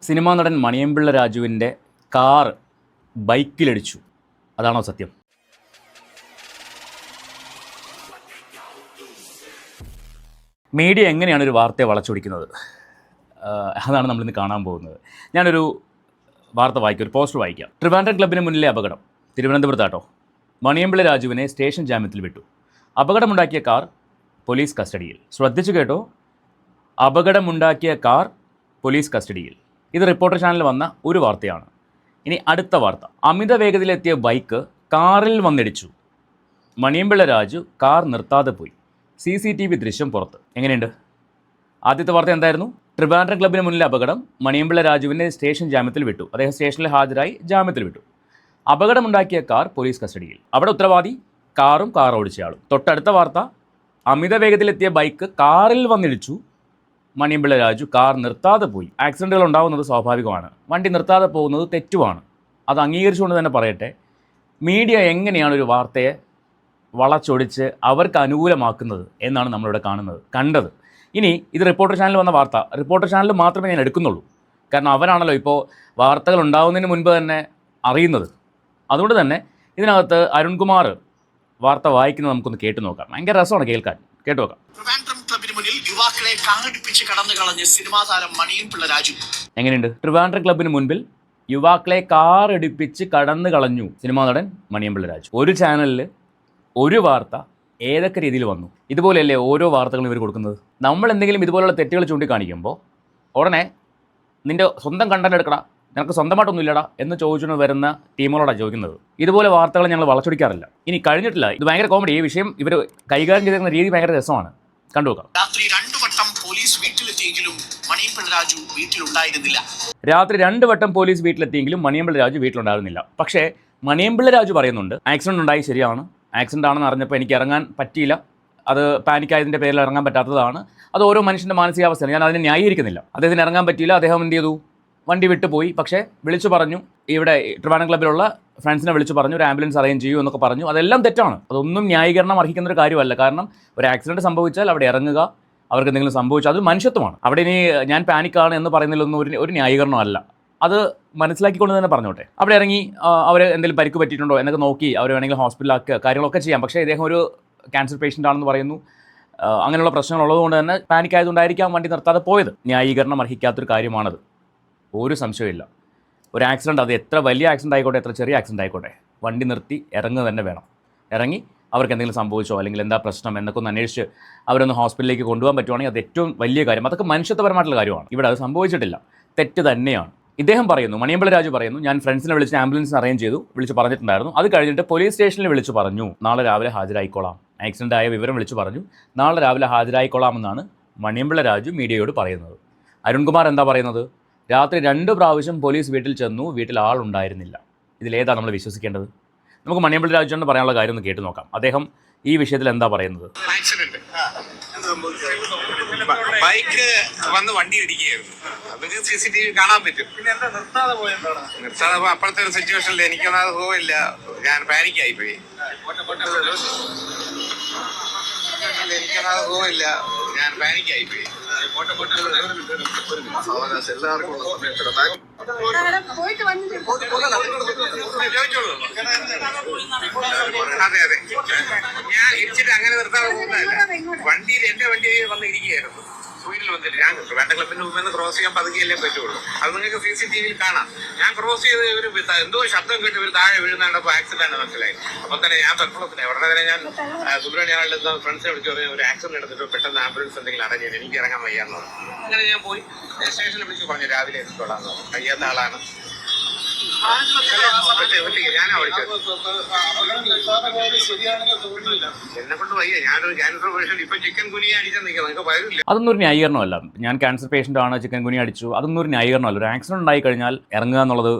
Cinema നടൻ Maniyanpilla രാജുവിൻ്റെ car ബൈക്കിലിടിച്ചു. അതാണോ സത്യം? മീഡിയ എങ്ങനെയാണ് ഒരു വാർത്തയെ വളച്ചൊടിക്കുന്നത്? അതാണ് നമ്മളിന്ന് കാണാൻ പോകുന്നത്. ഞാനൊരു വാർത്ത വായിക്കാം, ഒരു പോസ്റ്റർ വായിക്കാം. ട്രിവാൻഡ്രം ക്ലബ്ബിന് മുന്നിലെ അപകടം. തിരുവനന്തപുരത്താട്ടോ. മണിയമ്പിള്ള രാജുവിനെ സ്റ്റേഷൻ ജാമ്യത്തിൽ വിട്ടു. അപകടമുണ്ടാക്കിയ കാർ പോലീസ് കസ്റ്റഡിയിൽ. ശ്രദ്ധിച്ചു കേട്ടോ, അപകടമുണ്ടാക്കിയ കാർ പോലീസ് കസ്റ്റഡിയിൽ. ഇത് റിപ്പോർട്ടർ ചാനലിൽ വന്ന ഒരു വാർത്തയാണ്. ഇനി അടുത്ത വാർത്ത. അമിത വേഗതയിലെത്തിയ ബൈക്ക് കാറിൽ വന്നിടിച്ചു. മണിയമ്പിള്ള രാജു കാർ നിർത്താതെ പോയി. CCTV ദൃശ്യം പുറത്ത്. എങ്ങനെയുണ്ട്? ആദ്യത്തെ വാർത്ത എന്തായിരുന്നു? ട്രിവാൻഡ്രം ക്ലബ്ബിന് മുന്നിലെ അപകടം. മണിയമ്പിള്ള രാജുവിനെ സ്റ്റേഷൻ ജാമ്യത്തിൽ വിട്ടു. അദ്ദേഹം സ്റ്റേഷനിൽ ഹാജരായി ജാമ്യത്തിൽ വിട്ടു. അപകടമുണ്ടാക്കിയ കാർ പോലീസ് കസ്റ്റഡിയിൽ. അവിടെ ഉത്തരവാദി കാറും കാർ ഓടിച്ചയാളും. തൊട്ടടുത്ത വാർത്ത, അമിത വേഗത്തിലെത്തിയ ബൈക്ക് കാറിൽ വന്നിടിച്ചു. മണിയമ്പിള്ള രാജു കാർ നിർത്താതെ പോയി. ആക്സിഡൻറ്റുകൾ ഉണ്ടാകുന്നത് സ്വാഭാവികമാണ്. വണ്ടി നിർത്താതെ പോകുന്നത് തെറ്റുമാണ്. അത് അംഗീകരിച്ചുകൊണ്ട് തന്നെ പറയട്ടെ, മീഡിയ എങ്ങനെയാണ് ഒരു വാർത്തയെ വളച്ചൊടിച്ച് അവർക്ക് അനുകൂലമാക്കുന്നത് എന്നാണ് നമ്മളിവിടെ കണ്ടത്. ഇനി ഇത് റിപ്പോർട്ടർ ചാനൽ വന്ന വാർത്ത. റിപ്പോർട്ടർ ചാനൽ മാത്രമേ ഞാൻ എടുക്കുന്നുള്ളൂ. കാരണം അവരാണല്ലോ ഇപ്പോൾ വാർത്തകൾ ഉണ്ടാകുന്നതിന് മുൻപ് തന്നെ അറിയുന്നത്. അതുകൊണ്ട് തന്നെ ഇതിനകത്ത് അരുൺകുമാർ വാർത്ത വായിക്കുന്നത് നമുക്കൊന്ന് കേട്ടു നോക്കാം. ഭയങ്കര രസമാണ് കേൾക്കാൻ. കേട്ടു നോക്കാം. ട്രിവാൻഡ്രം ക്ലബ്ബിന് മുന്നിൽ യുവാക്കളെ കാടിപ്പിച്ച് കടന്നു കളഞ്ഞ് സിനിമാ താരം മണിയമ്പിള്ള രാജു. എങ്ങനെയുണ്ട്? ട്രിവാൻഡ്രം ക്ലബ്ബിന് മുൻപിൽ യുവാക്കളെ കാറടിപ്പിച്ച് കടന്നു കളഞ്ഞു സിനിമാ നടൻ മണിയമ്പിള്ള രാജു. ഒരു ചാനലിൽ ഒരു വാർത്ത ഏതൊക്കെ രീതിയിൽ വന്നു? ഇതുപോലെയല്ലേ ഓരോ വാർത്തകളും ഇവർ കൊടുക്കുന്നത്? നമ്മൾ എന്തെങ്കിലും ഇതുപോലുള്ള തെറ്റുകൾ ചൂണ്ടിക്കാണിക്കുമ്പോൾ ഉടനെ നിൻ്റെ സ്വന്തം കണ്ടന്റ് എടുക്കടാ, നിനക്ക് സ്വന്തമായിട്ടൊന്നും ഇല്ലടാ എന്ന് ചോദിച്ചുകൊണ്ട് വരുന്ന ടീമുകളോടാണ് ചോദിക്കുന്നത്. ഇതുപോലെ വാർത്തകൾ ഞങ്ങൾ വളച്ചൊടിക്കാറില്ല. ഇനി കഴിഞ്ഞിട്ടില്ല. ഇത് ഭയങ്കര കോമഡി. ഈ വിഷയം ഇവർ കൈകാര്യം ചെയ്തിരുന്ന രീതി ഭയങ്കര രസമാണ്. കണ്ടുനോക്കാം. രാത്രി 2 വട്ടം പോലീസ് വീട്ടിലെത്തിയെങ്കിലും മണിയമ്പിള്ള രാജു വീട്ടിലുണ്ടായിരുന്നില്ല. രാത്രി 2 വട്ടം പോലീസ് വീട്ടിലെത്തിയെങ്കിലും മണിയമ്പിള്ള രാജു വീട്ടിലുണ്ടായിരുന്നില്ല. പക്ഷേ മണിയമ്പിള്ള രാജു പറയുന്നുണ്ട്, ആക്സിഡന്റ് ഉണ്ടായി, ശരിയാണ്. ആക്സിഡന്റ് ആണെന്ന് അറിഞ്ഞപ്പോൾ എനിക്ക് ഇറങ്ങാൻ പറ്റിയില്ല. അത് പാനിക്കായതിൻ്റെ പേരിൽ ഇറങ്ങാൻ പറ്റാത്തതാണ്. അത് ഓരോ മനുഷ്യൻ്റെ മാനസികാവസ്ഥയാണ്. ഞാൻ അതിനെ ന്യായീകരിക്കുന്നില്ല. അദ്ദേഹത്തിന് ഇറങ്ങാൻ പറ്റിയില്ല. അദ്ദേഹം എന്ത് ചെയ്തു? വണ്ടി വിട്ടുപോയി. പക്ഷേ വിളിച്ചു പറഞ്ഞു, ഇവിടെ ട്രിവാൻഡ്രം ക്ലബ്ബിലുള്ള ഫ്രണ്ട്സിനെ വിളിച്ചു പറഞ്ഞു, ഒരു ആംബുലൻസ് അറേഞ്ച് ചെയ്യൂ എന്നൊക്കെ പറഞ്ഞു. അതെല്ലാം തെറ്റാണ്. അതൊന്നും ന്യായീകരണം അർഹിക്കുന്നൊരു കാര്യമല്ല. കാരണം ഒരു ആക്സിഡൻറ്റ് സംഭവിച്ചാൽ അവിടെ ഇറങ്ങുക, അവർക്ക് എന്തെങ്കിലും സംഭവിച്ചാൽ അത് മനുഷ്യത്വമാണ്. അവിടെ ഇനി ഞാൻ പാനിക്കാണ് എന്ന് പറയുന്നതിലൊന്നും ഒരു ന്യായീകരണമല്ല. അത് മനസ്സിലാക്കിക്കൊണ്ട് തന്നെ പറഞ്ഞോട്ടെ. അവിടെ ഇറങ്ങി അവർ എന്തെങ്കിലും പരിക്ക് പറ്റിയിട്ടുണ്ടോ എന്നൊക്കെ നോക്കി അവർ വേണമെങ്കിൽ ഹോസ്പിറ്റലാക്കുക, കാര്യങ്ങളൊക്കെ ചെയ്യാം. പക്ഷേ ഇദ്ദേഹം ഒരു ക്യാൻസർ പേഷ്യൻ്റ് ആണെന്ന് പറയുന്നു. അങ്ങനെയുള്ള പ്രശ്നങ്ങളുള്ളതുകൊണ്ട് തന്നെ പാനിക്കായതുകൊണ്ടായിരിക്കാം വണ്ടി നിർത്താതെ പോയത്. ന്യായീകരണം അർഹിക്കാത്തൊരു കാര്യമാണത്. ഒരു സംശയമില്ല. ഒരു ആക്സിഡൻറ്റ്, അത് എത്ര വലിയ ആക്സിഡൻ്റ് ആയിക്കോട്ടെ, എത്ര ചെറിയ ആക്സിഡൻ്റ് ആയിക്കോട്ടെ, വണ്ടി നിർത്തി ഇറങ്ങുക തന്നെ വേണം. ഇറങ്ങി അവർക്ക് എന്തെങ്കിലും സംഭവിച്ചോ അല്ലെങ്കിൽ എന്താ പ്രശ്നം എന്നൊക്കെ ഒന്ന് അന്വേഷിച്ച് അവരൊന്ന് ഹോസ്പിറ്റലിലേക്ക് കൊണ്ടുപോകാൻ പറ്റുവാണെങ്കിൽ അത് ഏറ്റവും വലിയ കാര്യം. അതൊക്കെ മനുഷ്യത്വപരമായിട്ടുള്ള കാര്യമാണ്. ഇവിടെ അത് സംഭവിച്ചിട്ടില്ല, തെറ്റ് തന്നെയാണ്. ഇദ്ദേഹം പറയുന്നു, മണിയമ്പിള്ള രാജു പറയുന്നു, ഞാൻ ഫ്രണ്ട്സിനെ വിളിച്ച് ആംബുലൻസ് അറേഞ്ച് ചെയ്തു, വിളിച്ച് പറഞ്ഞിട്ടുണ്ടായിരുന്നു. അത് കഴിഞ്ഞിട്ട് പോലീസ് സ്റ്റേഷനിൽ വിളിച്ച് പറഞ്ഞു, നാളെ രാവിലെ ഹാജരായിക്കോളാം. ആക്സിഡൻ്റ് ആയ വിവരം വിളിച്ച് പറഞ്ഞു, നാളെ രാവിലെ ഹാജരായിക്കോളാമെന്നാണ് മണിയമ്പിള്ള രാജു മീഡിയയോട് പറയുന്നത്. അരുൺകുമാർ എന്താ പറയുന്നത്? രാത്രി 2 പ്രാവശ്യം പോലീസ് വീട്ടിൽ ചെന്നു, വീട്ടിൽ ആളുണ്ടായിരുന്നില്ല. ഇതിലേതാണ് നമ്മൾ വിശ്വസിക്കേണ്ടത്? നമുക്ക് മണിയമ്പിള്ള രാജുവിനോട് പറയാനുള്ള കാര്യം ഒന്ന് കേട്ടു നോക്കാം. അദ്ദേഹം ഈ വിഷയത്തിൽ എന്താ പറയുന്നത്? ബൈക്ക് വന്ന് വണ്ടി ഇടിക്കുകയായിരുന്നു. അതൊക്കെ CCTV കാണാൻ പറ്റും. പിന്നെ എന്താ നിർത്താതെ അപ്പോഴത്തെ ഒരു സിറ്റുവേഷനിൽ എനിക്കൊന്നത് പോവില്ല, ഞാൻ പാനിക്കായി പോയി. എനിക്കൊന്നത് പോവില്ല, ഞാൻ പാനിക്കായി പോയി. അതെ അതെ, ഞാൻ ഇടിച്ചിട്ട് അങ്ങനെ നിർത്താതെ പോകുന്നതല്ല. വണ്ടിയിൽ എന്റെ വണ്ടി വന്ന് ഇരിക്കുകയായിരുന്നു. വീട്ടിൽ വന്നിട്ട് ഞാൻ ട്രിവാൻഡ്രം ക്ലബ്ബിന് മുമ്പ് ക്രോസ് ചെയ്യാൻ പതുക്കിയല്ലേ പറ്റുള്ളൂ. അത് നിങ്ങൾക്ക് CCTV കാണാം. ഞാൻ ക്രോസ് ചെയ്ത് ഒരു എന്തോ ശബ്ദം കേട്ട് ഒരു താഴെ വീഴുന്നപ്പോൾ ആക്സിഡന്റ് മനസ്സിലായി. അപ്പൊ തന്നെ ഞാൻ പെട്രോളത്തിനെ ഉടനെ തന്നെ ഞാൻ സുബ്രഹ്മണ്യ ഫ്രണ്ട്സിനെ വിളിച്ചു പറഞ്ഞു, ഒരു ആക്സിഡന്റ് എടുത്തിട്ട് പെട്ടെന്ന് ആംബുലൻസ് എന്തെങ്കിലും അറേഞ്ച് ചെയ്ത് എനിക്ക് ഇറങ്ങാൻ വയ്യാന്ന് പറഞ്ഞു. അങ്ങനെ ഞാൻ പോയി സ്റ്റേഷനിൽ വിളിച്ച് പറഞ്ഞു, രാവിലെ എത്തിക്കോളാന്ന് പറഞ്ഞു. കഴിയാത്ത ആളാണ്. ഞാനാ വിളിച്ചത്. എന്നെ കൊണ്ട് വയ്യ, ഞാനൊരു ക്യാൻസർ പേഷ്യന്റ്. ഇപ്പൊ ചിക്കൻ ഗുനിയ അടിച്ചാൽ നിൽക്കാം, നിങ്ങൾക്ക് വരില്ല. അതൊന്നും ഒരു ന്യായീകരണമല്ല. ഞാൻ ക്യാൻസർ പേഷ്യൻ്റ് ആണ്, ചിക്കൻ ഗുനിയ അടിച്ചു, അതൊന്നും ഒരു ന്യായീകരണമല്ല. ഒരു ആക്സിഡൻറ്റ് ഉണ്ടായി കഴിഞ്ഞാൽ ഇറങ്ങുക എന്നുള്ളത്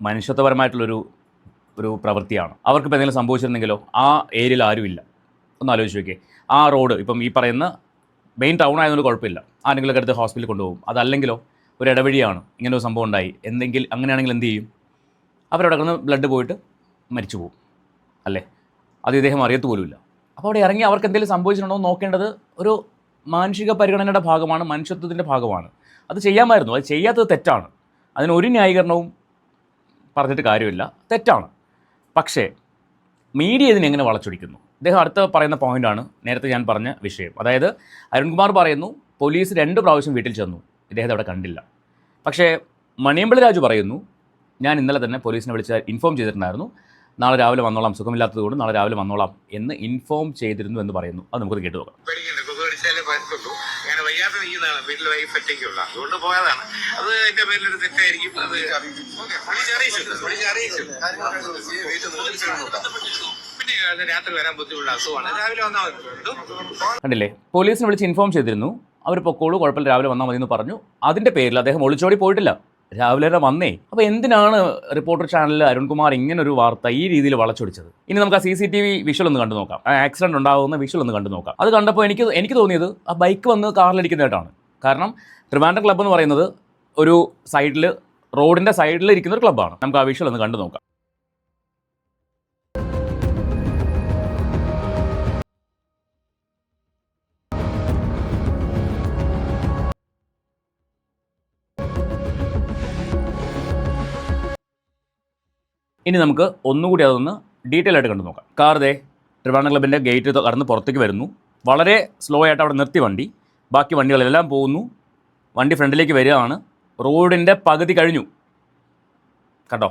മനുഷ്യത്വപരമായിട്ടുള്ളൊരു പ്രവൃത്തിയാണ്. അവർക്കിപ്പോൾ എന്തെങ്കിലും സംഭവിച്ചിരുന്നെങ്കിലോ ആ ഏരിയയിൽ ആരുമില്ല. ഒന്ന് ആലോചിച്ച് നോക്കിയേ. ആ റോഡ് ഇപ്പം ഈ പറയുന്ന മെയിൻ ടൗൺ ആയതുകൊണ്ട് കുഴപ്പമില്ല, ആരെങ്കിലുമൊക്കെ അടുത്ത് ഹോസ്പിറ്റലിൽ കൊണ്ടുപോകും. അതല്ലെങ്കിലോ ഒരു ഇടവഴിയാണ്, ഇങ്ങനെ ഒരു സംഭവം ഉണ്ടായി, അങ്ങനെയാണെങ്കിൽ എന്ത് ചെയ്യും? അവരവിടെ കിടന്ന് ബ്ലഡ് പോയിട്ട് മരിച്ചു പോകും അല്ലേ? അത് ഇദ്ദേഹം അറിയത്ത് പോലുമില്ല. അപ്പോൾ അവിടെ ഇറങ്ങി അവർക്ക് എന്തെങ്കിലും സംഭവിച്ചിട്ടുണ്ടോ എന്ന് നോക്കേണ്ടത് ഒരു മാനുഷിക പരിഗണനയുടെ ഭാഗമാണ്, മനുഷ്യത്വത്തിൻ്റെ ഭാഗമാണ്. അത് ചെയ്യാമായിരുന്നു. അത് ചെയ്യാത്തത് തെറ്റാണ്. അതിനൊരു ന്യായീകരണവും പറഞ്ഞിട്ട് കാര്യമില്ല, തെറ്റാണ്. പക്ഷേ മീഡിയ ഇതിനെങ്ങനെ വളച്ചൊടിക്കുന്നു? അദ്ദേഹം അടുത്ത പറയുന്ന പോയിൻ്റാണ് നേരത്തെ ഞാൻ പറഞ്ഞ വിഷയം. അതായത് അരുൺകുമാർ പറയുന്നു പോലീസ് 2 പ്രാവശ്യം വീട്ടിൽ ചെന്നു, ഇദ്ദേഹത്തെ അവിടെ കണ്ടില്ല. പക്ഷേ മണിയമ്പിള രാജു പറയുന്നു ഞാൻ ഇന്നലെ തന്നെ പോലീസിനെ വിളിച്ച് ഇൻഫോം ചെയ്തിട്ടുണ്ടായിരുന്നു, നാളെ രാവിലെ വന്നോളാം, സുഖമില്ലാത്തതുകൊണ്ട് നാളെ രാവിലെ വന്നോളാം എന്ന് ഇൻഫോം ചെയ്തിരുന്നു എന്ന് പറയുന്നു. അത് നമുക്ക് കേട്ടു നോക്കാം. വയ്യാതെ നിൽക്കുന്നതാണ്, വീട്ടിൽ വൈഫ് ഒറ്റയ്ക്കുള്ള, അതുകൊണ്ട് പോയതാണ്. അത് എന്റെ പേരിലൊരു തെറ്റായിരിക്കും. അത് പിന്നെ രാത്രി വരാൻ ബുദ്ധിമുട്ടുള്ള അസുഖമാണ്, രാവിലെ വന്നാൽ മതി. കണ്ടില്ലേ, പോലീസിനെ വിളിച്ച് ഇൻഫോം ചെയ്തിരുന്നു, അവർ പൊക്കോളൂ, കുഴപ്പമില്ല, രാവിലെ വന്നാൽ മതി എന്ന് പറഞ്ഞു. അതിൻ്റെ പേരിൽ അദ്ദേഹം ഒളിച്ചോടി പോയിട്ടില്ല, രാവിലെ തന്നെ വന്നേ. അപ്പോൾ എന്തിനാണ് റിപ്പോർട്ടർ ചാനലിൽ അരുൺകുമാർ ഇങ്ങനൊരു വാർത്ത ഈ രീതിയിൽ വളച്ചൊടിച്ചത്? ഇനി നമുക്ക് ആ CCTV വിഷ്വൽ ഒന്ന് കണ്ടു നോക്കാം, ആ ആക്സിഡന്റ് ഉണ്ടാകുന്ന വിഷ്വൽ ഒന്ന് കണ്ടു നോക്കാം. അത് കണ്ടപ്പോൾ എനിക്ക് തോന്നിയത് ആ ബൈക്ക് വന്ന് കാറിലിരിക്കുന്നതായിട്ടാണ്. കാരണം ട്രിവാൻഡ്രം ക്ലബ്ബ് എന്ന് പറയുന്നത് ഒരു സൈഡിൽ, റോഡിൻ്റെ സൈഡിൽ ഇരിക്കുന്ന ഒരു ക്ലബ്ബാണ്. നമുക്ക് ആ വിഷ്വൽ ഒന്ന് കണ്ടു നോക്കാം. ഇനി നമുക്ക് ഒന്നുകൂടി അതൊന്ന് ഡീറ്റെയിൽ ആയിട്ട് കണ്ടു നോക്കാം. കാർ ദേ ട്രിവാൻഡ്രം ക്ലബിൻ്റെ ഗേറ്റ് കടന്ന് പുറത്തേക്ക് വരുന്നു. വളരെ സ്ലോ ആയിട്ട് അവിടെ നിർത്തി വണ്ടി, ബാക്കി വണ്ടികളെല്ലാം പോകുന്നു. വണ്ടി ഫ്രണ്ടിലേക്ക് വരികയാണ്. റോഡിൻ്റെ പകുതി കഴിഞ്ഞു, കണ്ടോ?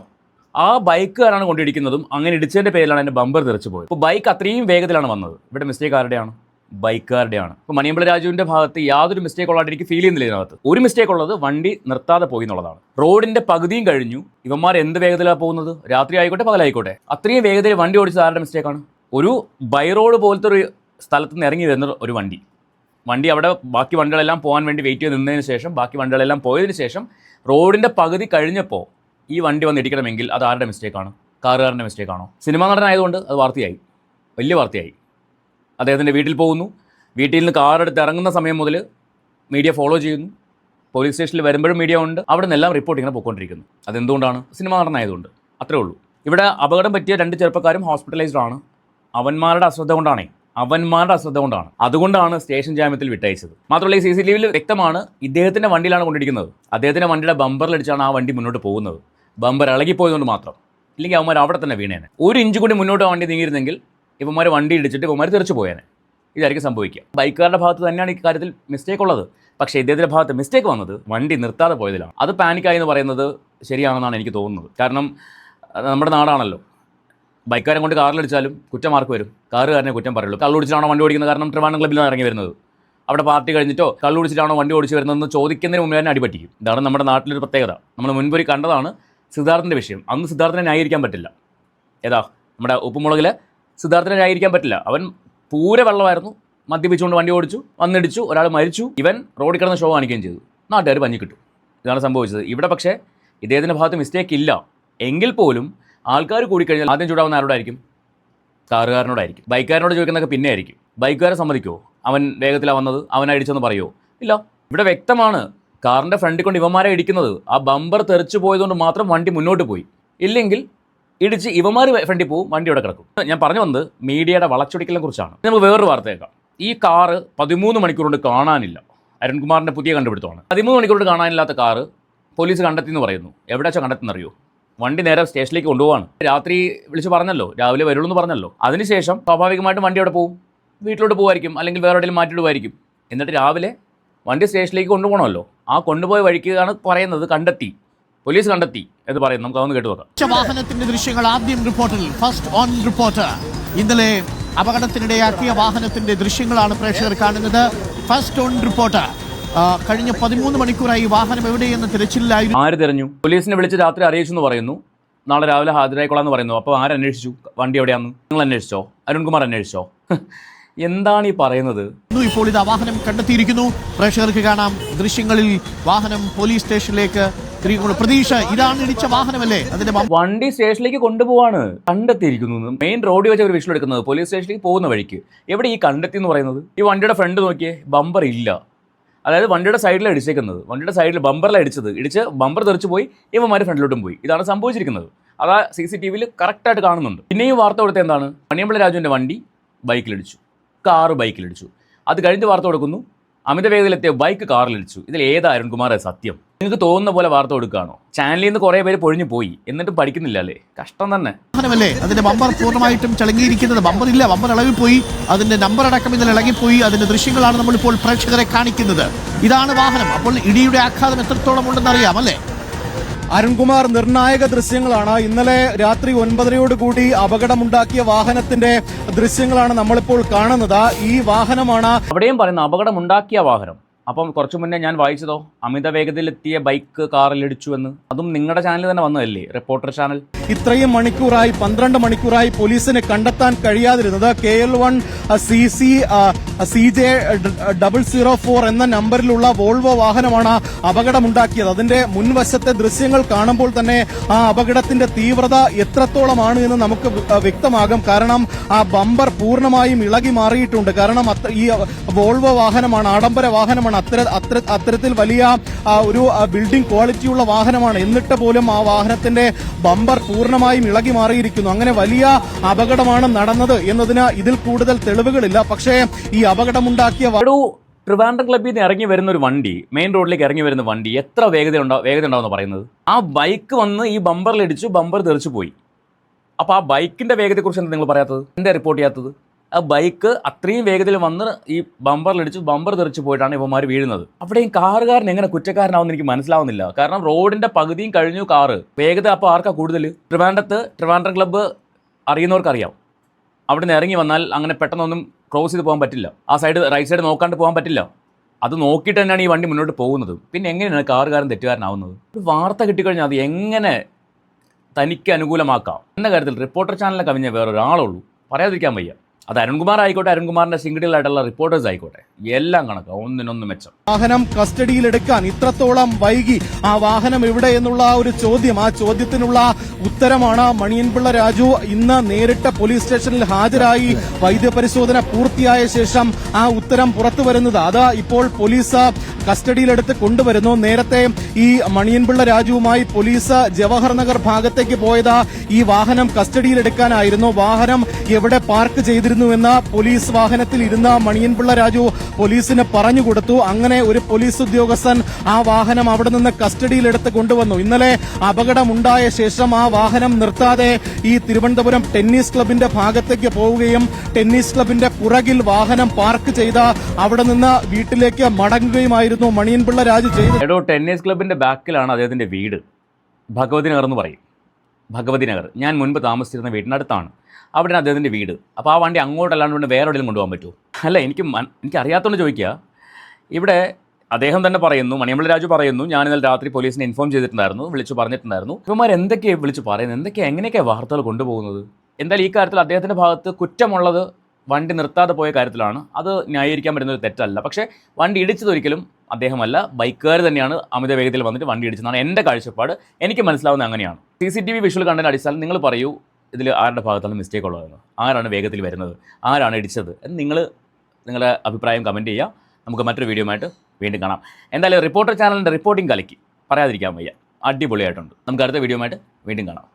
ആ ബൈക്കുകാരാണ് കൊണ്ടിടിക്കുന്നതും അങ്ങനെ ഇടിച്ചതിൻ്റെ പേരിലാണ് എൻ്റെ ബമ്പർ തെറിച്ച് പോയത്. അപ്പോൾ ബൈക്ക് അത്രയും വേഗത്തിലാണ് വന്നത്. ഇവിടെ മിസ്റ്റേക്ക് ആരുടെയാണ്? ബൈക്കുകാരുടെയാണ്. ഇപ്പോൾ മണിയമ്പിള രാജുവിൻ്റെ ഭാഗത്ത് യാതൊരു മിസ്റ്റേക്ക് ഉള്ളതായിട്ട് എനിക്ക് ഫീൽ ചെയ്യുന്നില്ല. ഇതിനകത്ത് ഒരു മിസ്റ്റേക്ക് ഉള്ളത് വണ്ടി നിർത്താതെ പോയി എന്നുള്ളതാണ്. റോഡിൻ്റെ പകുതിയും കഴിഞ്ഞു, ഇവന്മാർ എന്ത് വേഗത്തിലാണ് പോകുന്നത്? രാത്രി ആയിക്കോട്ടെ പകലായിക്കോട്ടെ, അത്രയും വേഗതയിൽ വണ്ടി ഓടിച്ചത് ആരുടെ മിസ്റ്റേക്കാണ്? ഒരു ബൈ റോഡ് പോലത്തെ ഒരു സ്ഥലത്ത് നിന്ന് ഇറങ്ങി വരുന്ന ഒരു വണ്ടി അവിടെ ബാക്കി വണ്ടികളെല്ലാം പോകാൻ വേണ്ടി വെയിറ്റ് ചെയ്ത് നിന്നതിന് ശേഷം, ബാക്കി വണ്ടികളെല്ലാം പോയതിന് ശേഷം റോഡിൻ്റെ പകുതി കഴിഞ്ഞപ്പോൾ ഈ വണ്ടി വന്ന് ഇടിക്കണമെങ്കിൽ അത് ആരുടെ മിസ്റ്റേക്കാണ്? കാറുകാരൻ്റെ മിസ്റ്റേക്കാണോ? സിനിമാ നടനായതുകൊണ്ട് അത് വാർത്തയായി, വലിയ വാർത്തയായി. അദ്ദേഹത്തിൻ്റെ വീട്ടിൽ പോകുന്നു, വീട്ടിൽ നിന്ന് കാറെടുത്ത് ഇറങ്ങുന്ന സമയം മുതൽ മീഡിയ ഫോളോ ചെയ്യുന്നു, പോലീസ് സ്റ്റേഷനിൽ വരുമ്പോഴും മീഡിയ ഉണ്ട്, അവിടെ നിന്നെല്ലാം റിപ്പോർട്ട് ഇങ്ങനെ പോയിക്കൊണ്ടിരിക്കുന്നു. അതെന്തുകൊണ്ടാണ്? സിനിമാ നടനായതുകൊണ്ട്. അത്രേ ഉള്ളൂ. ഇവിടെ അപകടം പറ്റിയ 2 ചെറുപ്പക്കാരും ഹോസ്പിറ്റലൈസ്ഡ് ആണ്. അവന്മാരുടെ അശ്രദ്ധ കൊണ്ടാണ്. അതുകൊണ്ടാണ് സ്റ്റേഷൻ ജാമ്യത്തിൽ വിട്ടയച്ചത്. മാത്രമല്ല ഈ CCTVയിൽ വ്യക്തമാണ് ഇദ്ദേഹത്തിൻ്റെ വണ്ടിയിലാണ് കൊണ്ടിരിക്കുന്നത്. അദ്ദേഹത്തിൻ്റെ വണ്ടിയുടെ ബമ്പറിലടിച്ചാണ് ആ വണ്ടി മുന്നോട്ട് പോകുന്നത്. ബമ്പർ ഇളകിപ്പോയതുകൊണ്ട് മാത്രം, ഇല്ലെങ്കിൽ അവന്മാർ അവിടെ തന്നെ വീണേനെ. 1 ഇഞ്ച് കൂടി മുന്നോട്ട് വണ്ടി നീങ്ങിയിരുന്നെങ്കിൽ ഇവന്മാർ വണ്ടി ഇടിച്ചിട്ട് ഇവന്മാർ തെറിച്ചു പോയേനെ. ഇതായിരിക്കും സംഭവിക്കുക. ബൈക്കുകാരുടെ ഭാഗത്ത് തന്നെയാണ് ഇക്കാര്യത്തിൽ മിസ്റ്റേക്ക് ഉള്ളത്. പക്ഷേ ഇദ്ദേഹത്തിൻ്റെ ഭാഗത്ത് മിസ്റ്റേക്ക് വന്നത് വണ്ടി നിർത്താതെ പോയതിലാണ്. അത് പാനിക്കായി എന്ന് പറയുന്നത് ശരിയാണെന്നാണ് എനിക്ക് തോന്നുന്നത്. കാരണം നമ്മുടെ നാടാണല്ലോ, ബൈക്കുകാരൻ കൊണ്ട് കാറിലടിച്ചാലും കുറ്റമാർക്ക് വരും, കാറുകാരനെ കുറ്റം പറയുള്ളൂ. കള്ളുടിച്ചിട്ടാണോ വണ്ടി ഓടിക്കുന്നത്? കാരണം ട്രിവാൻഡ്രം ക്ലബ്ബിലാണ് ഇറങ്ങി വരുന്നത്. അവിടെ പാർട്ടി കഴിഞ്ഞിട്ടോ കള്ളുടിച്ചിട്ടാണോ വണ്ടി ഓടിച്ച് വരുന്നതെന്ന് ചോദിക്കുന്നതിന് മുമ്പ് തന്നെ അടിപറ്റിക്കും. ഇതാണ് നമ്മുടെ നാട്ടിലൊരു പ്രത്യേകത. നമ്മൾ മുൻപൊരു കണ്ടതാണ് സിദ്ധാർത്ഥിൻ്റെ വിഷയം. അന്ന് സിദ്ധാർത്ഥിനെ ന്യായീകരിക്കാൻ പറ്റില്ല. ഏതാ നമ്മുടെ ഉപ്പുമുളകിലെ സിദ്ധാർത്ഥിനെ ന്യായീകരിക്കാൻ പറ്റില്ല. അവൻ പൂര വെള്ളമായിരുന്നു, മദ്യപിച്ചുകൊണ്ട് വണ്ടി ഓടിച്ചു, വന്നിടിച്ചു, ഒരാൾ മരിച്ചു, ഇവൻ റോഡിൽ കിടന്ന് ഷോ കാണിക്കുകയും ചെയ്തു. നാട്ടുകാർ പഞ്ഞി കിട്ടും. ഇതാണ് സംഭവിച്ചത്. ഇവിടെ പക്ഷേ ഇദ്ദേഹത്തിൻ്റെ ഭാഗത്ത് മിസ്റ്റേക്ക് ഇല്ല എങ്കിൽ പോലും ആൾക്കാർ കൂടിക്കഴിഞ്ഞാൽ ആദ്യം ചൂടാവുന്ന ആരോടായിരിക്കും? കാറുകാരനോടായിരിക്കും. ബൈക്കുകാരനോട് ചോദിക്കുന്നതൊക്കെ പിന്നെ ആയിരിക്കും. ബൈക്കുകാരൻ സമ്മതിക്കുമോ അവൻ വേഗത്തിലാണ് വന്നത്, അവനെ അടിച്ചെന്ന് പറയുമോ? ഇല്ല. ഇവിടെ വ്യക്തമാണ് കാറിൻ്റെ ഫ്രണ്ടിൽ കൊണ്ട് ഇവന്മാരെ ഇടിക്കുന്നത്. ആ ബമ്പർ തെറിച്ചു പോയതുകൊണ്ട് മാത്രം വണ്ടി മുന്നോട്ട് പോയി. ഇല്ലെങ്കിൽ ഇടിച്ച് ഇവന്മാർ ഫ്രണ്ടിൽ പോവും, വണ്ടി ഇവിടെ കിടക്കും. ഞാൻ പറഞ്ഞു വന്നത് മീഡിയയുടെ വളച്ചൊടിക്കലിനെ കുറിച്ചാണ്. നമുക്ക് വേറൊരു വാർത്ത കേൾക്കാം. ഈ കാറ് 13 മണിക്കൂർ കൊണ്ട് കാണാനില്ല. അരുൺകുമാറിൻ്റെ പുതിയ കണ്ടുപിടുത്തമാണ്. 13 മണിക്കൂർ കൊണ്ട് കാണാനില്ലാത്ത കാറ് പോലീസ് കണ്ടെത്തി എന്ന് പറയുന്നു. എവിടെ വെച്ചാൽ കണ്ടെത്തുന്നറിയോ? വണ്ടി നേരെ സ്റ്റേഷനിലേക്ക് കൊണ്ടുപോകാണ്. രാത്രി വിളിച്ച് പറഞ്ഞല്ലോ, രാവിലെ വരുള്ളൂ എന്ന് പറഞ്ഞല്ലോ. അതിനുശേഷം സ്വാഭാവികമായിട്ടും വണ്ടി അവിടെ പോവും, വീട്ടിലോട്ട് പോകുമായിരിക്കും, അല്ലെങ്കിൽ വേറെ എവിടെയും മാറ്റിയിടുമായിരിക്കും. എന്നിട്ട് രാവിലെ വണ്ടി സ്റ്റേഷനിലേക്ക് കൊണ്ടുപോകണമല്ലോ. ആ കൊണ്ടുപോയ വഴിക്കാണ് പറയുന്നത് കണ്ടെത്തി, പോലീസ് കണ്ടെത്തി എന്ന് പറയുന്നു. നമുക്ക് അതൊന്ന് കേട്ടു നോക്കാം. വാഹനത്തിന്റെ ദൃശ്യങ്ങൾ ആദ്യം റിപ്പോർട്ടിൽ ഫസ്റ്റ് ഓൺ റിപ്പോർട്ടർ. ഇന്നലെ അപകടത്തിനിടയാക്കിയ വാഹനത്തിന്റെ ദൃശ്യങ്ങളാണ് പ്രേക്ഷകർ കാണുന്നത്. First on reporter. കഴിഞ്ഞ 13 മണിക്കൂറായി വാഹനം എവിടെയെന്ന് തിരച്ചിലായിരുന്നു. ആര് തിരഞ്ഞു? പോലീസിനെ വിളിച്ച് രാത്രി അറിയിച്ചു എന്ന് പറയുന്നു. നാളെ രാവിലെ ഹാജരായിക്കൊള്ളാം എന്ന് പറയുന്നു. അപ്പോൾ ആരന്വേഷിച്ചു വണ്ടി എവിടെയാന്ന്? നിങ്ങൾ അന്വേഷിച്ചോ? അരുൺകുമാർ അന്വേഷിച്ചോ? എന്താണ് ഈ പറയുന്നത്? ഇപ്പോൾ ഇതാ വാഹനം കണ്ടെത്തിയിരിക്കുന്നു. പ്രേക്ഷകർക്ക് കാണാം ദൃശ്യങ്ങളിൽ വാഹനം പോലീസ് സ്റ്റേഷനിലേക്ക്. പ്രതീക്ഷ, ഇതാണ് ഇടിച്ച വാഹനമല്ലേ? അതിന്റെ വണ്ടി സ്റ്റേഷനിലേക്ക് കൊണ്ടുപോവാണ്. കണ്ടെത്തിയിരിക്കുന്നു. മെയിൻ റോഡിൽ വെച്ച് അവർ വിഷ്വൽ എടുക്കുന്നത് പോലീസ് സ്റ്റേഷനിലേക്ക് പോകുന്ന വഴിക്ക്. എവിടെ ഈ കണ്ടെത്തി എന്ന് പറയുന്നത്? ഈ വണ്ടിയുടെ ഫ്രണ്ട് നോക്കിയേ, ബമ്പർ ഇല്ല. അതായത് വണ്ടിയുടെ സൈഡിലാണ് ഇടിച്ചേക്കുന്നത്. വണ്ടിയുടെ സൈഡിൽ ബമ്പറിലാണ് ഇടിച്ച് ബമ്പർ തെറിച്ച് പോയി, ഇവന്മാർ ഫ്രണ്ടിലോട്ടും പോയി. ഇതാണ് സംഭവിച്ചിരിക്കുന്നത്. അതാ CCTVയിൽ കറക്റ്റായിട്ട് കാണുന്നുണ്ട്. പിന്നെയും വാർത്ത കൊടുത്ത എന്താണ്? മണിയമ്പിള രാജുവിൻ്റെ വണ്ടി ബൈക്കിലിടിച്ചു, കാറ് ബൈക്കിലിടിച്ചു. അത് കഴിഞ്ഞ് വാർത്ത കൊടുക്കുന്നു അമിത വേഗതയിലെത്തിയ ബൈക്ക് കാറിലിടിച്ചു. ഇതിൽ ഏതാ അരുൺകുമാർ സത്യം? നിങ്ങൾക്ക് തോന്നുന്ന പോലെ വാർത്ത കൊടുക്കുകയാണോ? ചാനലിൽ നിന്ന് കുറേ പേര് പൊഴിഞ്ഞു പോയി, എന്നിട്ടും പഠിക്കുന്നില്ല അല്ലേ? കഷ്ടം തന്നെ. വാഹനമല്ലേ അതിന്റെ ബമ്പർ പൂർണ്ണമായിട്ടും ചളങ്ങിയിരിക്കുന്നത്. ബമ്പർ ഇല്ല, ബമ്പർ ഇളകിപ്പോയി, അതിന്റെ നമ്പർ അടക്കം ഇതിൽ ഇളകിപ്പോയി. അതിന്റെ ദൃശ്യങ്ങളാണ് നമ്മളിപ്പോൾ പ്രേക്ഷകരെ കാണിക്കുന്നത്. ഇതാണ് വാഹനം. അപ്പോൾ ഇടിയുടെ ആഘാതം എത്രത്തോളം ഉണ്ടെന്ന് അറിയാം അല്ലേ? അരുൺകുമാർ, നിർണായക ദൃശ്യങ്ങളാണ്. ഇന്നലെ രാത്രി 9:30 അപകടമുണ്ടാക്കിയ വാഹനത്തിന്റെ ദൃശ്യങ്ങളാണ് നമ്മളിപ്പോൾ കാണുന്നത്. ഈ വാഹനമാണ് അവിടെയും പറയുന്ന അപകടമുണ്ടാക്കിയ വാഹനം. അപ്പം കുറച്ചു മുന്നേ ഞാൻ വായിച്ചതോ അമിത വേഗതയിലെത്തിയ ബൈക്ക് കാറിലിടിച്ചു എന്ന്. അതും നിങ്ങളുടെ ചാനൽ തന്നെ വന്നതല്ലേ, റിപ്പോർട്ടർ ചാനൽ. ഇത്രയും മണിക്കൂറായി 12 മണിക്കൂറായി പോലീസിന് കണ്ടെത്താൻ കഴിയാതിരുന്നത് KL1 CC CJ004 എന്ന നമ്പറിലുള്ള വോൾവോ വാഹനമാണ് അപകടമുണ്ടാക്കിയത്. അതിന്റെ മുൻവശത്തെ ദൃശ്യങ്ങൾ കാണുമ്പോൾ തന്നെ ആ അപകടത്തിന്റെ തീവ്രത എത്രത്തോളമാണ് എന്ന് നമുക്ക് വ്യക്തമാകും. കാരണം ആ ബമ്പർ പൂർണ്ണമായും ഇളകി മാറിയിട്ടുണ്ട്. കാരണം ഈ വോൾവോ വാഹനമാണ്, ആഡംബര വാഹനമാണ്, അത്തരത്തിൽ വലിയ ഒരു ബിൽഡിംഗ് ക്വാളിറ്റിയുള്ള വാഹനമാണ്. എന്നിട്ട് പോലും ആ വാഹനത്തിന്റെ ബമ്പർ പൂർണ്ണമായും ഇളകി മാറിയിരിക്കുന്നു. അങ്ങനെ വലിയ അപകടമാണ് നടന്നത് എന്നതിന് ഇതിൽ കൂടുതൽ തെളിവുകളില്ല. പക്ഷേ ഈ അപകടമുണ്ടാക്കിയ ട്രിവാൻഡ്രം ക്ലബ്ബിൽ നിന്ന് ഇറങ്ങി വരുന്ന ഒരു വണ്ടി, മെയിൻ റോഡിലേക്ക് ഇറങ്ങി വരുന്ന വണ്ടി എത്ര വേഗത ഉണ്ടാവുമെന്ന് പറയുന്നത്? ആ ബൈക്ക് വന്ന് ഈ ബമ്പറിലിടിച്ചു, ബമ്പർ തെറിച്ചു പോയി. അപ്പോൾ ആ ബൈക്കിന്റെ വേഗതയെക്കുറിച്ച് എന്താ നിങ്ങൾ പറയാത്തത്, എന്താ റിപ്പോർട്ട് ചെയ്യാത്തത്? ആ ബൈക്ക് അത്രയും വേഗതയിൽ വന്ന് ഈ ബമ്പറിലിടിച്ചു, ബമ്പർ തെറിച്ചു പോയിട്ടാണ് ഇവന്മാർ വീഴുന്നത്. അവിടെയും കാറുകാരൻ എങ്ങനെ കുറ്റക്കാരനാവുമെന്ന് എനിക്ക് മനസ്സിലാവുന്നില്ല. കാരണം റോഡിന്റെ പകുതിയും കഴിഞ്ഞു കാറ്. വേഗത അപ്പോൾ ആർക്കാ കൂടുതൽ? ട്രിവാൻഡ്രം ക്ലബ്ബ് അറിയുന്നവർക്കറിയാം. അവിടെ നിന്ന് ഇറങ്ങി വന്നാൽ അങ്ങനെ പെട്ടെന്നൊന്നും ക്രോസ് ചെയ്ത് പോകാൻ പറ്റില്ല. ആ റൈറ്റ് സൈഡ് നോക്കാണ്ട് പോകാൻ പറ്റില്ല. അത് നോക്കിയിട്ട് തന്നെയാണ് ഈ വണ്ടി മുന്നോട്ട് പോകുന്നത്. പിന്നെ എങ്ങനെയാണ് കാറുകാരൻ തെറ്റുകാരനാവുന്നത്? ഒരു വാർത്ത കിട്ടിക്കഴിഞ്ഞാൽ അത് എങ്ങനെ തനിക്ക് അനുകൂലമാക്കാം എന്ന കാര്യത്തിൽ റിപ്പോർട്ടർ ചാനലിനെ കവിഞ്ഞ വേറൊരാളുള്ളൂ. പറയാതിരിക്കാൻ വയ്യ. അത് അരുൺകുമാർ ആയിക്കോട്ടെ, അരുൺകുമാറിന്റെ സിംഗിളായിട്ടുള്ള റിപ്പോർട്ടേഴ്സ് ആയിക്കോട്ടെ, എല്ലാം കണക്കാം, ഒന്നിനൊന്നും മെച്ചം. വാഹനം കസ്റ്റഡിയിലെടുക്കാൻ ഇത്രത്തോളം വൈകി, ആ വാഹനം എവിടെ എന്നുള്ള ഒരു ചോദ്യം, ആ ചോദ്യത്തിനുള്ള ഉത്തരമാണ് മണിയൻപിള്ള രാജു ഇന്ന് നേരിട്ട് പോലീസ് സ്റ്റേഷനിൽ ഹാജരായി വൈദ്യപരിശോധന പൂർത്തിയായ ശേഷം ആ ഉത്തരം പുറത്തു വരുന്നത്. അത് ഇപ്പോൾ പോലീസ് കസ്റ്റഡിയിലെടുത്ത് കൊണ്ടുവരുന്നു. നേരത്തെ ഈ മണിയൻപിള്ള രാജുവുമായി പോലീസ് ജവഹർ നഗർ ഭാഗത്തേക്ക് പോയത് ഈ വാഹനം കസ്റ്റഡിയിലെടുക്കാനായിരുന്നു. വാഹനം എവിടെ പാർക്ക് ചെയ്തിരുന്നുവെന്ന് പോലീസ് വാഹനത്തിൽ ഇരുന്ന മണിയൻപിള്ള രാജു പോലീസിന് പറഞ്ഞുകൊടുത്തു. അങ്ങനെ ഒരു പോലീസ് ഉദ്യോഗസ്ഥൻ ആ വാഹനം അവിടെ നിന്ന് കസ്റ്റഡിയിലെടുത്ത് കൊണ്ടുവന്നു. ഇന്നലെ അപകടമുണ്ടായ ശേഷം ആ വാഹനം നിർത്താതെ ഈ തിരുവനന്തപുരം ടെന്നീസ് ക്ലബിന്റെ ഭാഗത്തേക്ക് പോവുകയും ടെന്നീസ് ക്ലബിന്റെ പുറകിൽ വാഹനം പാർക്ക് ചെയ്ത് അവിടെ നിന്ന് വീട്ടിലേക്ക് മടങ്ങുകയുമായിരുന്നു മണിയൻപിള്ള രാജു ചെയ്തത്. ടെന്നീസ് ക്ലബിന്റെ ബാക്കിലാണ് അദ്ദേഹത്തിന്റെ വീട്. ഭഗവതി നഗർ എന്ന് പറയും. ഭഗവതി നഗർ ഞാൻ മുൻപ് താമസിച്ചിരുന്ന വീടിനടുത്താണ്. അവിടെയാണ് അദ്ദേഹത്തിൻ്റെ വീട്. അപ്പോൾ ആ വണ്ടി അങ്ങോട്ടല്ലാണ്ട് കൊണ്ട് വേറെ എവിടെയും കൊണ്ടുപോകാൻ പറ്റുമോ? അല്ല, എനിക്ക് അറിയാത്തതുകൊണ്ട് ചോദിക്കുക. ഇവിടെ അദ്ദേഹം തന്നെ പറയുന്നു, മണിയമ്പിള്ള രാജു പറയുന്നു, ഞാൻ ഇന്നലെ രാത്രി പോലീസിനെ ഇൻഫോം ചെയ്തിട്ടുണ്ടായിരുന്നു, വിളിച്ചു പറഞ്ഞിട്ടുണ്ടായിരുന്നു. ഇവന്മാർ എന്തൊക്കെയാണ് വിളിച്ച് പറയുന്നത്, എങ്ങനെയൊക്കെയാണ് വാർത്തകൾ കൊണ്ടുപോകുന്നത്? എന്തായാലും ഈ കാര്യത്തിൽ അദ്ദേഹത്തിൻ്റെ ഭാഗത്ത് കുറ്റമുള്ളത് വണ്ടി നിർത്താതെ പോയ കാര്യത്തിലാണ്. അത് ന്യായീകരിക്കാൻ പറ്റുന്ന ഒരു തെറ്റല്ല. പക്ഷേ വണ്ടി ഇടിച്ചതൊരിക്കലും അദ്ദേഹമല്ല, ബൈക്കുകാർ തന്നെയാണ് അമിത വേഗതയിൽ വന്നിട്ട് വണ്ടി ഇടിച്ചതാണ് എൻ്റെ കാഴ്ചപ്പാട്. എനിക്ക് മനസ്സിലാവുന്നത് അങ്ങനെയാണ്. CCTV വിഷ്വൽ കണ്ടതിൻ്റെ അടിസ്ഥാനം നിങ്ങൾ പറയൂ, ഇതിൽ ആരുടെ ഭാഗത്താണ് മിസ്റ്റേക്ക് ഉള്ളതെന്ന്, ആരാണ് വേഗത്തിൽ വരുന്നത്, ആരാണ് ഇടിച്ചത് എന്ന് നിങ്ങളുടെ അഭിപ്രായം കമൻറ്റ് ചെയ്യുക. നമുക്ക് മറ്റൊരു വീഡിയോയുമായിട്ട് വീണ്ടും കാണാം. എന്തായാലും റിപ്പോർട്ടർ ചാനലിൻ്റെ റിപ്പോർട്ടിംഗ് കലക്കി, പറയാതിരിക്കാൻ വയ്യ, അടിപൊളിയായിട്ടുണ്ട്. നമുക്ക് അടുത്ത വീഡിയോയുമായിട്ട് വീണ്ടും കാണാം.